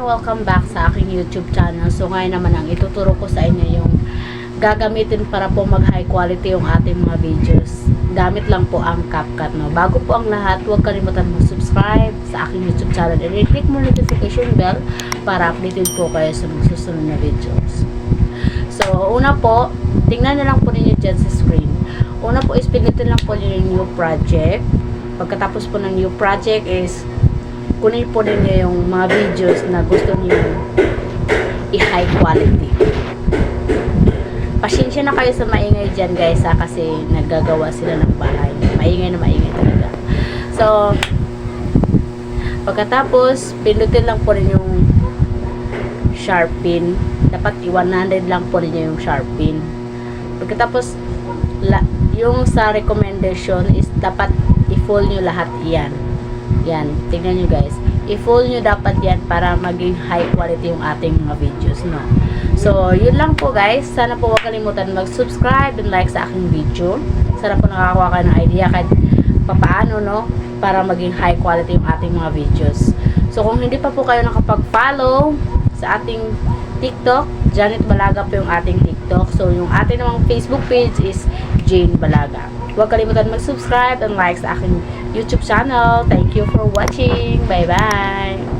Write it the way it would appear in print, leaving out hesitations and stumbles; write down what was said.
welcome back sa aking YouTube channel. So ngayon naman ang ituturo ko sa inyo yung gagamitin para po mag high quality yung ating mga videos. Gamit lang po ang CapCut, no. Bago po ang lahat, huwag kalimutan mo subscribe sa aking YouTube channel and i-click mo notification bell para updated po kayo sa mga susunod na videos. So una po, tingnan na lang po ninyo dyan sa screen. Una po is pindutin lang po yung new project. Pagkatapos po ng new project is kunin po ninyo yung mga videos na gusto niyo i-high quality. Pasensya na kayo sa maingay dyan guys kasi naggagawa sila ng bahay. Maingay na maingay talaga. So, pagkatapos, pindutin lang po rin yung sharpen. Dapat i-100 lang po rin yung sharpen. Pagkatapos, yung sa recommendation is dapat i-full nyo lahat yan. Yan, tingnan nyo guys. I-full nyo dapat yan para maging high quality yung ating mga videos, no? So, yun lang po guys. Sana po huwag kalimutan mag-subscribe and like sa aking video. Sana po nakakakuha kayo ng idea kahit papaano, no? Para maging high quality yung ating mga videos. So, kung hindi pa po kayo nakapag-follow sa ating TikTok, Janet Balaga po yung ating TikTok. So, yung ating namang Facebook page is Jane Balaga. Huwag kalimutan mag-subscribe and like sa aking YouTube channel. Thank you for watching. Bye-bye!